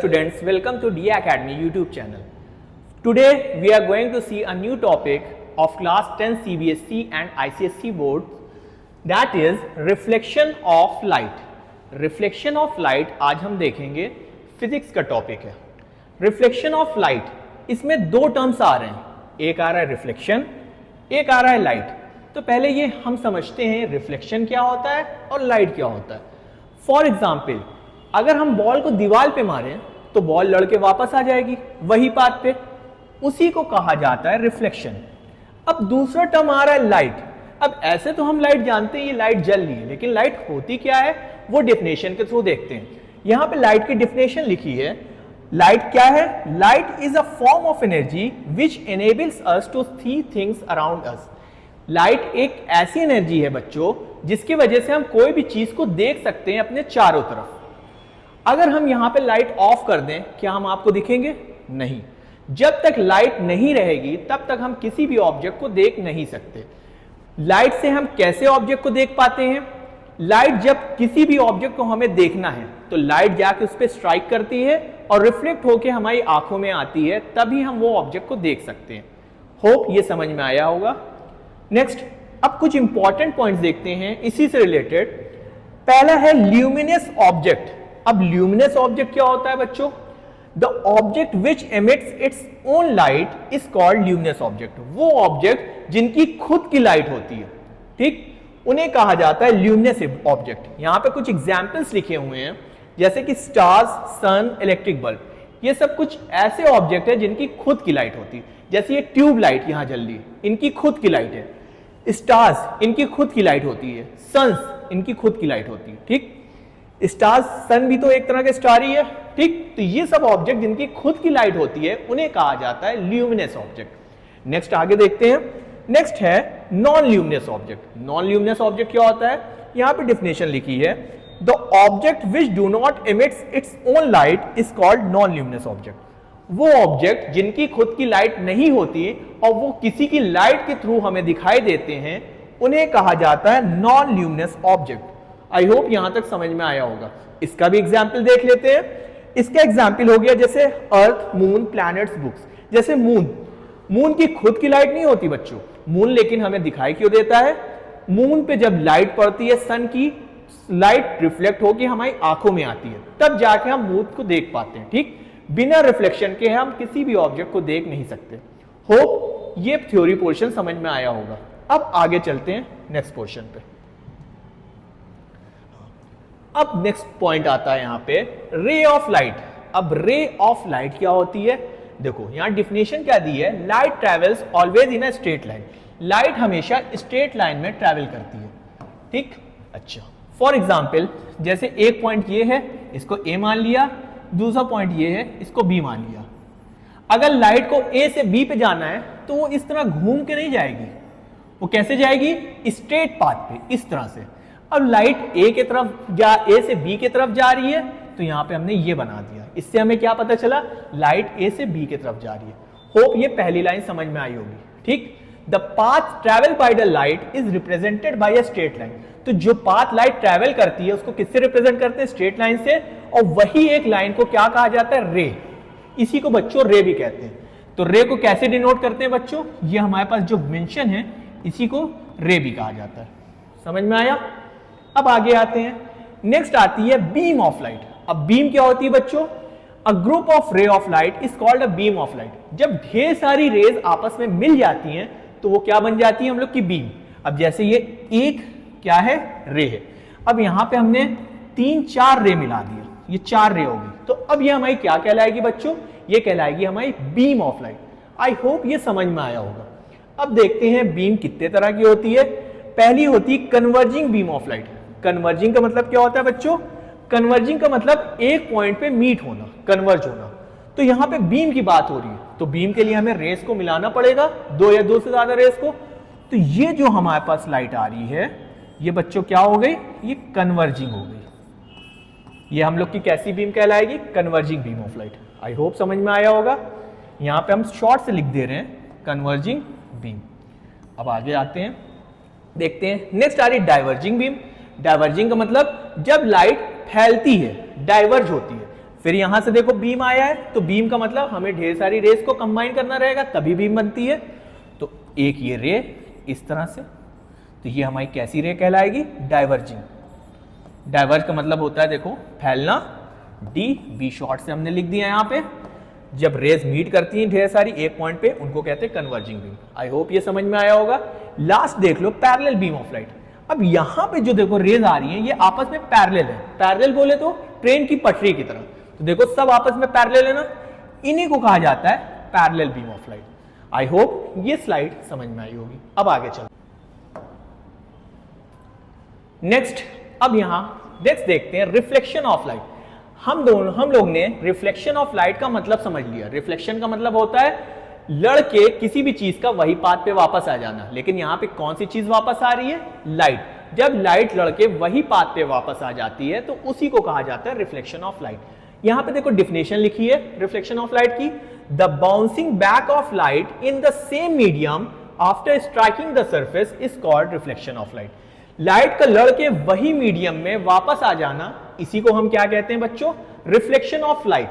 students, welcome to DA Academy YouTube channel. Today we are going to see a new topic of class 10 CBSE and ICSE board, that is reflection of light. Reflection of light आज हम देखेंगे, physics का topic है. Reflection of light, इसमें दो terms आ रहे हैं, एक आ रहा है रिफ्लेक्शन, एक आ रहा है लाइट. तो पहले ये हम समझते हैं रिफ्लेक्शन क्या होता है और लाइट क्या होता है. फॉर एग्जाम्पल, अगर हम बॉल को दीवार पे मारें तो बॉल लड़के वापस आ जाएगी वही पाथ पे, उसी को कहा जाता है रिफ्लेक्शन. अब दूसरा टर्म आ रहा है लाइट. अब ऐसे तो हम लाइट जानते हैं, ये लाइट जल रही है, लेकिन लाइट होती क्या है वो डेफिनेशन के थ्रू देखते हैं. यहां पे लाइट की डेफिनेशन लिखी है. लाइट क्या है? Light is a form of energy which enables us to see things around us. Light एक ऐसी एनर्जी है बच्चों जिसकी वजह से हम कोई भी चीज को देख सकते हैं अपने चारों तरफ. अगर हम यहां पे लाइट ऑफ कर दें, क्या हम आपको दिखेंगे? नहीं. जब तक लाइट नहीं रहेगी तब तक हम किसी भी ऑब्जेक्ट को देख नहीं सकते. लाइट से हम कैसे ऑब्जेक्ट को देख पाते हैं? लाइट जब किसी भी ऑब्जेक्ट को हमें देखना है तो लाइट जाके उस पर स्ट्राइक करती है और रिफ्लेक्ट होकर हमारी आंखों में आती है, तभी हम वो ऑब्जेक्ट को देख सकते हैं. होप ये समझ में आया होगा. नेक्स्ट, अब कुछ इंपॉर्टेंट पॉइंट्स देखते हैं इसी से रिलेटेड. पहला है ल्यूमिनस ऑब्जेक्ट. अब ल्यूमिनस ऑब्जेक्ट क्या होता है बच्चों? The object which emits its own light is called luminous object. वो ऑब्जेक्ट जिनकी खुद की लाइट होती है, ठीक, उन्हें कहा जाता है ल्यूमिनस ऑब्जेक्ट. यहां पे कुछ एग्जाम्पल्स लिखे हुए हैं, जैसे कि स्टार्स, सन, इलेक्ट्रिक बल्ब. ये सब कुछ ऐसे ऑब्जेक्ट है जिनकी खुद की लाइट होती है. जैसे ये ट्यूब लाइट यहां जल रही है, इनकी खुद की लाइट है. स्टार्स, इनकी खुद की लाइट होती है. सन्स, इनकी खुद की लाइट होती है. ठीक, स्टार्स, सन भी तो एक तरह के स्टार ही है. ठीक, तो ये सब ऑब्जेक्ट जिनकी खुद की लाइट होती है उन्हें कहा जाता है ल्यूमिनस ऑब्जेक्ट. नेक्स्ट आगे देखते हैं. नेक्स्ट है non luminous object. Non luminous object क्या होता है? यहां पे डेफिनेशन लिखी है. The object which do not emits its own light is called non luminous object. वो ऑब्जेक्ट जिनकी खुद की लाइट नहीं होती और वो किसी की लाइट के थ्रू हमें दिखाई देते हैं, उन्हें कहा जाता है non luminous object. I hope यहां तक समझ में आया होगा. इसका भी एग्जाम्पल देख लेते हैं. इसका एग्जाम्पल हो गया जैसे अर्थ, मून, प्लैनेट्स, बुक्स. जैसे मून, मून की खुद की लाइट नहीं होती बच्चों. मून लेकिन हमें दिखाई क्यों देता है? मून पे जब लाइट पड़ती है, सन की लाइट रिफ्लेक्ट होकर हमारी आंखों में आती है, तब जाके हम मून को देख पाते हैं. ठीक, बिना रिफ्लेक्शन के हम किसी भी ऑब्जेक्ट को देख नहीं सकते. होप ये थ्योरी पोर्शन समझ में आया होगा. अब आगे चलते हैं नेक्स्ट पोर्शन पे. अब नेक्स्ट पॉइंट आता है यहां पे रे ऑफ लाइट. अब रे ऑफ लाइट क्या होती है? देखो यहां डिफिनेशन क्या दी है. Light travels always in a straight line. Light हमेशा स्ट्रेट लाइन में ट्रेवल करती है. ठीक, अच्छा, फॉर एग्जाम्पल जैसे एक पॉइंट ये है, इसको ए मान लिया. दूसरा पॉइंट ये है, इसको बी मान लिया. अगर लाइट को ए से बी पे जाना है तो वो इस तरह घूम के नहीं जाएगी. वो कैसे जाएगी? स्ट्रेट पाथ पे, इस तरह से. अब लाइट ए के तरफ या ए से बी के तरफ जा रही है, तो यहां पे हमने ये बना दिया. इससे हमें क्या पता चला? लाइट ए से बी के तरफ जा रही है. होप ये पहली लाइन समझ में आई होगी. ठीक, the path travel by the light is represented by a straight line. तो जो पाथ लाइट ट्रेवल करती है उसको किससे रिप्रेजेंट करते हैं? स्ट्रेट लाइन से. और वही एक लाइन को क्या कहा जाता है? रे. इसी को बच्चों रे भी कहते हैं. तो रे को कैसे डिनोट करते हैं बच्चों? ये हमारे पास जो मेंशन है इसी को रे भी कहा जाता है. समझ में आया? अब आगे आते हैं. नेक्स्ट आती है बीम ऑफ लाइट. अब बीम क्या होती है बच्चों? A group of ray of light is called a beam of light. जब ढेर सारी रेज आपस में मिल जाती हैं तो वो क्या बन जाती है हम लोग की? बीम. अब जैसे ये एक क्या है? रे है. अब यहां पे हमने 3-4 रे मिला दिए, ये 4 रे होगी. तो अब ये हमारी क्या कहलाएगी बच्चों? ये कहलाएगी हमारी beam of light. I hope ये समझ में आया होगा. अब देखते हैं बीम कितने तरह की होती है. पहली होती है converging beam of light. Converging का मतलब क्या होता है बच्चों? कन्वर्जिंग का मतलब एक पॉइंट पे मीट होना, कन्वर्ज होना. तो यहां पे बीम की बात हो रही है, तो बीम के लिए हमें रेस को मिलाना पड़ेगा, दो या दो से ज्यादा रेस को. तो ये जो हमारे पास लाइट आ रही है, ये बच्चों क्या हो गई? ये कन्वर्जिंग हो गई. ये हम लोग की कैसी बीम कहलाएगी? Converging beam of light. I hope समझ में आया होगा. यहां पे हम शॉर्ट से लिख दे रहे हैं कन्वर्जिंग बीम. अब आगे आते हैं, देखते हैं. नेक्स्ट आ रही डाइवर्जिंग बीम. डाइवर्जिंग का मतलब जब लाइट फैलती है, डाइवर्ज होती है. फिर यहां से देखो बीम आया है, तो बीम का मतलब हमें ढेर सारी रेस को कंबाइन करना रहेगा तभी बीम बनती है। तो एक ये रे इस तरह से, तो ये हमारी कैसी रे कहलाएगी? डाइवर्जिंग। डाइवर्ज का मतलब होता है देखो फैलना, डी, बी शॉर्ट से हमने लिख दिया यहां पे। जब रेज मीट करती हैं ढेर सारी एक पॉइंट पे, उनको कहते हैं कन्वर्जिंग बीम। आई होप ये समझ में आया होगा। लास्ट देख लो पैरेलल बीम ऑफ लाइट। अब यहां पे जो देखो रेज आ रही हैं ये आपस में पैरेलल है। पैरेलल बोले तो ट्रेन की पटरी की तरह, तो देखो सब आपस में पैरेलल है ना, इन्हीं को कहा जाता है parallel beam of light. I hope ये स्लाइड समझ में आई होगी। अब आगे चलो नेक्स्ट। अब यहां नेक्स्ट देखते हैं रिफ्लेक्शन ऑफ लाइट। हम लोग ने रिफ्लेक्शन ऑफ लाइट का मतलब समझ लिया। रिफ्लेक्शन का मतलब होता है लड़के किसी भी चीज का वही पाथ पे वापस आ जाना। लेकिन यहां पे कौन सी चीज वापस आ रही है? लाइट। जब लाइट लड़के वही पाथ पे वापस आ जाती है तो उसी को कहा जाता है रिफ्लेक्शन ऑफ लाइट। यहां पे देखो डिफिनेशन लिखी है रिफ्लेक्शन ऑफ लाइट की। The bouncing back of light in the same medium after striking the surface is called reflection of light. Light का लड़के वही मीडियम में वापस आ जाना, इसी को हम क्या कहते हैं बच्चों? Reflection of light.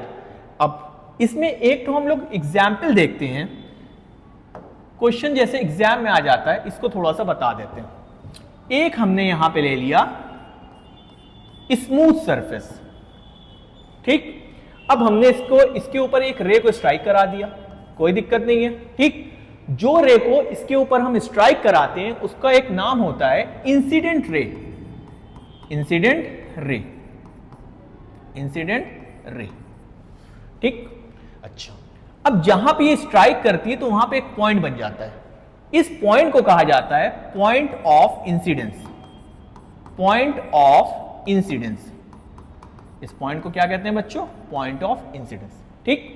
अब इसमें एक तो हम लोग एग्जाम्पल देखते हैं, क्वेश्चन जैसे एग्जाम में आ जाता है, इसको थोड़ा सा बता देते हैं। एक हमने यहां पे ले लिया स्मूथ सरफेस, ठीक। अब हमने इसके ऊपर एक रे को स्ट्राइक करा दिया, कोई दिक्कत नहीं है, ठीक। जो रे को इसके ऊपर हम स्ट्राइक कराते हैं उसका एक नाम होता है इंसिडेंट रे। इंसिडेंट रे, इंसिडेंट रे, ठीक। अच्छा, अब जहां पे ये स्ट्राइक करती है तो वहां पे एक पॉइंट बन जाता है। इस पॉइंट को कहा जाता है point of incidence. Point of incidence, इस पॉइंट को क्या कहते हैं बच्चों? पॉइंट ऑफ इंसिडेंस, ठीक।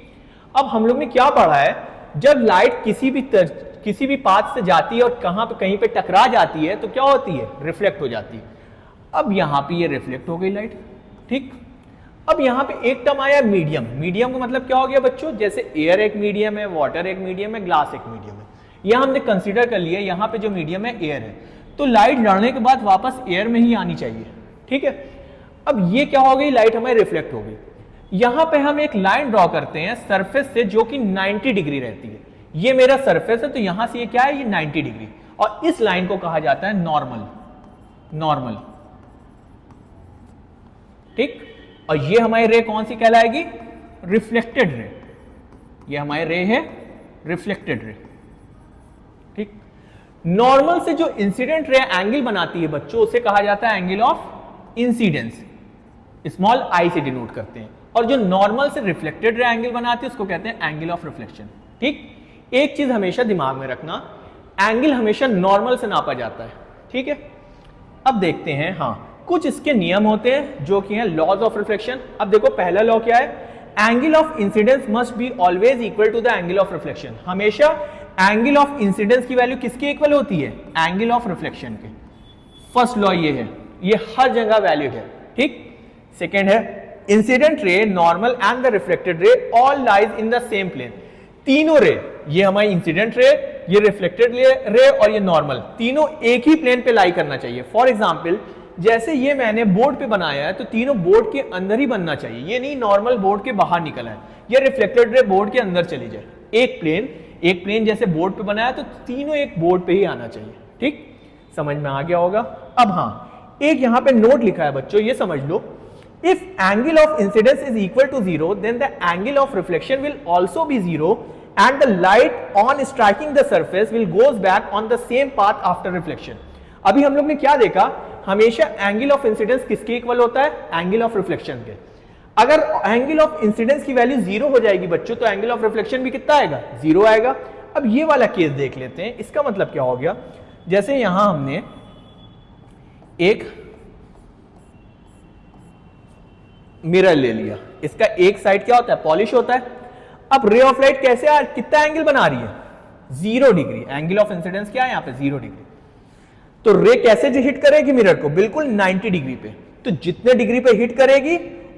अब हम लोग ने क्या पढ़ा है, जब लाइट किसी भी पाथ से जाती है और कहीं पे टकरा जाती है तो क्या होती है? रिफ्लेक्ट हो जाती है। अब यहां पे ये रिफ्लेक्ट हो गई लाइट, ठीक। अब यहां पे एक टर्म आया मीडियम। मीडियम का मतलब क्या हो गया बच्चों? जैसे एयर एक मीडियम है, वाटर एक मीडियम है, ग्लास एक मीडियम है। यह हमने कंसीडर कर लिया, यहां पे जो मीडियम है एयर है, तो लाइट लड़ने के बाद वापस एयर में ही आनी चाहिए, ठीक है। अब ये क्या हो गई? लाइट हमें रिफ्लेक्ट हो गई। यहां पे हम एक लाइन ड्रॉ करते हैं सरफेस से जो कि 90 डिग्री रहती है। ये मेरा सरफेस है तो यहां से ये क्या है? ये 90 डिग्री, और इस लाइन को कहा जाता है नॉर्मल। नॉर्मल, ठीक। और ये हमारी रे कौन सी कहलाएगी? Reflected ray. ये हमारी रे है रिफ्लेक्टेड रे, ठीक। नॉर्मल से जो इंसिडेंट रे एंगल बनाती है बच्चों, उसे कहा जाता है angle of incidence, small I से डिनोट करते हैं। और जो नॉर्मल से रिफ्लेक्टेड रे एंगल बनाती है उसको कहते हैं एंगल ऑफ रिफ्लेक्शन, ठीक। एक चीज हमेशा दिमाग में रखना, एंगल हमेशा नॉर्मल से नापा जाता है, ठीक है। अब देखते हैं, हाँ, कुछ इसके नियम होते हैं जो कि हैं लॉज ऑफ रिफ्लेक्शन। अब देखो पहला लॉ क्या है? Angle of incidence must be always equal to the angle of reflection. हमेशा एंगल ऑफ इंसिडेंस की वैल्यू किसके इक्वल होती है? एंगल ऑफ रिफ्लेक्शन के। फर्स्ट लॉ ये है, ये हर जगह वैलिड है, ठीक। सेकेंड है incident ray, normal and the reflected ray all lies in the same plane. तीनों रे, ये हमारी इंसिडेंट रे, ये रिफ्लेक्टेड रे और ये नॉर्मल, तीनों एक ही प्लेन पे लाई करना चाहिए। फॉर एग्जाम्पल, जैसे ये मैंने बोर्ड पे बनाया है तो तीनों बोर्ड के अंदर ही बनना चाहिए, ये नहीं नॉर्मल बोर्ड के बाहर निकला है, ये रिफ्लेक्टेड रे बोर्ड के अंदर चली जाए। एक प्लेन जैसे बोर्ड पे बनाया तो तीनों एक बोर्ड पे ही आना चाहिए, ठीक। समझ में आ गया होगा। अब हाँ, एक यहां पे नोट लिखा है बच्चों, ये समझ लो, if angle of incidence is equal to 0 then the angle of reflection will also be 0 and the light on striking the surface will goes back on the same path after reflection। अभी हम लोग ने क्या देखा? हमेशा angle of incidence किसके equal होता है? एंगल ऑफ रिफ्लेक्शन के। अगर एंगल ऑफ इंसिडेंस की वैल्यू 0 हो जाएगी बच्चों तो एंगल ऑफ रिफ्लेक्शन भी कितना आएगा? 0 आएगा। अब ये वाला केस देख लेते हैं, इसका मतलब क्या हो गया? जैसे यहां हमने एक मिरर ले लिया, इसका एक साइड क्या होता है? पॉलिश होता है। अब रे ऑफ लाइट कैसे कितना एंगल बना रही है? 0 डिग्री। एंगल ऑफ इंसिडेंस क्या है यहां पे? 0 डिग्री। तो रे कैसे हिट करेगी मिरर को? बिल्कुल 90 डिग्री पे। तो जितने डिग्री पे हिट करेगी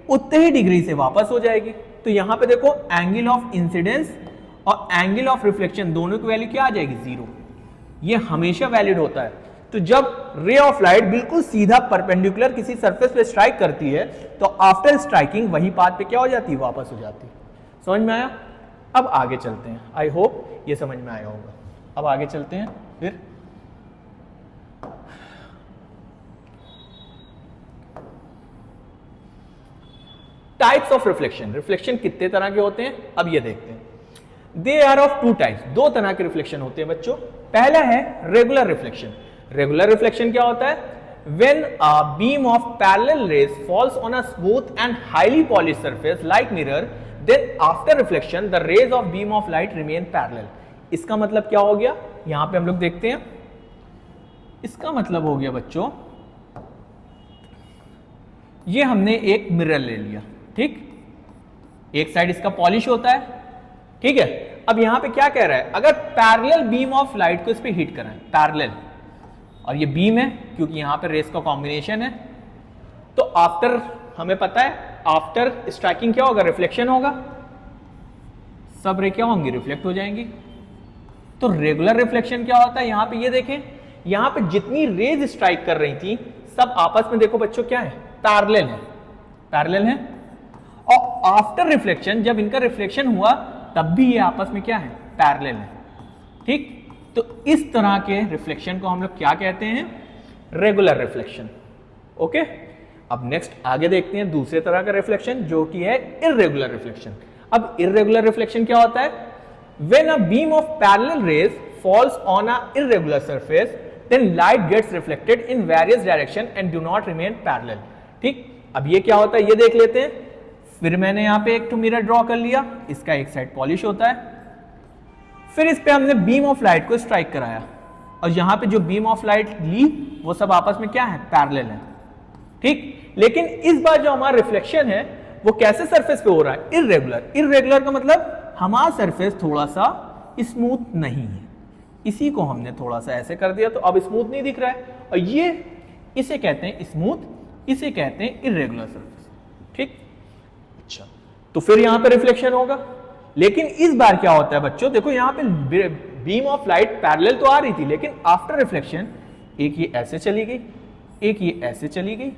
उतने ही डिग्री से वापस हो जाएगी। तो यहां पे देखो एंगल ऑफ इंसिडेंस और एंगल ऑफ रिफ्लेक्शन दोनों की वैल्यू क्या आ जाएगी? 0। ये हमेशा वैलिड होता है। तो जब रे ऑफ लाइट बिल्कुल सीधा परपेंडिकुलर किसी सरफेस पे स्ट्राइक करती है तो आफ्टर स्ट्राइकिंग वही पाथ पे क्या हो जाती है, वापस हो जाती है। समझ में आया? अब आगे चलते हैं, आई होप ये समझ में आया होगा। अब आगे चलते हैं फिर। टाइप्स ऑफ रिफ्लेक्शन, रिफ्लेक्शन कितने तरह के होते हैं अब ये देखते हैं। They are of two types, दो तरह के रिफ्लेक्शन होते हैं बच्चों। पहला है रेगुलर रिफ्लेक्शन। रेगुलर रिफ्लेक्शन क्या होता है? When a beam of parallel rays falls on a smooth and highly polished surface like mirror, then after reflection the rays of beam of light remain parallel. इसका मतलब क्या हो गया, यहां पे हम लोग देखते हैं। इसका मतलब हो गया बच्चों, ये हमने एक मिरर ले लिया, ठीक, एक साइड इसका पॉलिश होता है, ठीक है। अब यहां पे क्या कह रहा है, अगर पैरेलल बीम ऑफ लाइट को इस पे हिट कराएं, पैरेलल, और ये बीम है क्योंकि यहां पे रेस का कॉम्बिनेशन है, तो आफ्टर, हमें पता है आफ्टर स्ट्राइकिंग क्या होगा, रिफ्लेक्शन होगा, सब रे क्या होंगी, रिफ्लेक्ट हो जाएंगी। तो रेगुलर रिफ्लेक्शन क्या होता है, यहां पे ये देखें, यहां पे जितनी रेज स्ट्राइक कर रही थी सब आपस में देखो बच्चों क्या है, पैरेलल है, पैरेलल है। और आफ्टर रिफ्लेक्शन जब इनका रिफ्लेक्शन हुआ तब भी ये आपस में क्या है, पैरेलल है, ठीक। तो इस तरह के रिफ्लेक्शन को हम लोग क्या कहते हैं, रेगुलर रिफ्लेक्शन। ओके, अब नेक्स्ट आगे देखते हैं दूसरे तरह का रिफ्लेक्शन जो कि है इर्रेगुलर रिफ्लेक्शन। अब इर्रेगुलर रिफ्लेक्शन क्या होता है, when a beam of parallel rays falls on a irregular surface then light gets reflected in various direction and do not remain parallel, ठीक। अब ये क्या होता है ये देख लेते हैं। फिर मैंने यहां पे एक मिरर ड्रॉ कर लिया, इसका एक साइड पॉलिश होता है, फिर इस पे हमने बीम ऑफ लाइट को स्ट्राइक कराया, और यहां पे जो बीम ऑफ लाइट ली वो सब आपस में क्या है, पैरेलल है, ठीक। लेकिन इस बार जो हमारा रिफ्लेक्शन है वो कैसे सरफेस पे हो रहा है, इर्रेगुलर। इर्रेगुलर का मतलब हमारा सरफेस थोड़ा सा स्मूथ नहीं है, इसी को हमने थोड़ा सा ऐसे कर दिया तो अब स्मूथ नहीं दिख रहा है, और ये इसे कहते हैं स्मूथ, इसे कहते हैं इर्रेगुलर सरफेस, ठीक। अच्छा, तो फिर यहां पे रिफ्लेक्शन होगा, लेकिन इस बार क्या होता है बच्चों, देखो यहां पे बीम ऑफ लाइट पैरेलल तो आ रही थी, लेकिन आफ्टर रिफ्लेक्शन एक ये ऐसे चली गई, एक ये ऐसे चली गई,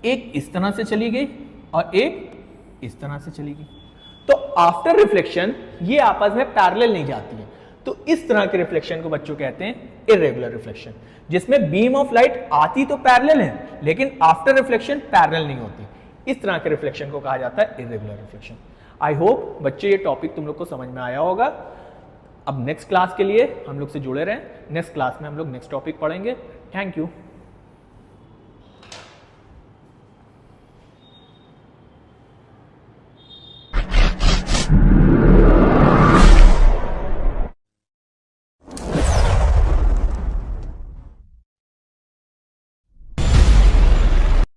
एक इस तरह से चली गई, और एक इस तरह से चली गई। तो आफ्टर रिफ्लेक्शन ये आपस में पैरेलल नहीं जाती है, तो इस तरह के रिफ्लेक्शन को बच्चों कहते हैं इर्रेगुलर रिफ्लेक्शन, जिसमें बीम ऑफ लाइट आती तो पैरेलल है लेकिन आफ्टर रिफ्लेक्शन पैरेलल नहीं होती। इस तरह के रिफ्लेक्शन को कहा जाता है इर्रेगुलर रिफ्लेक्शन। आई होप बच्चे ये टॉपिक तुम लोग को समझ में आया होगा। अब नेक्स्ट क्लास के लिए हम लोग से जुड़े रहें, नेक्स्ट क्लास में हम लोग नेक्स्ट टॉपिक पढ़ेंगे। Thank you.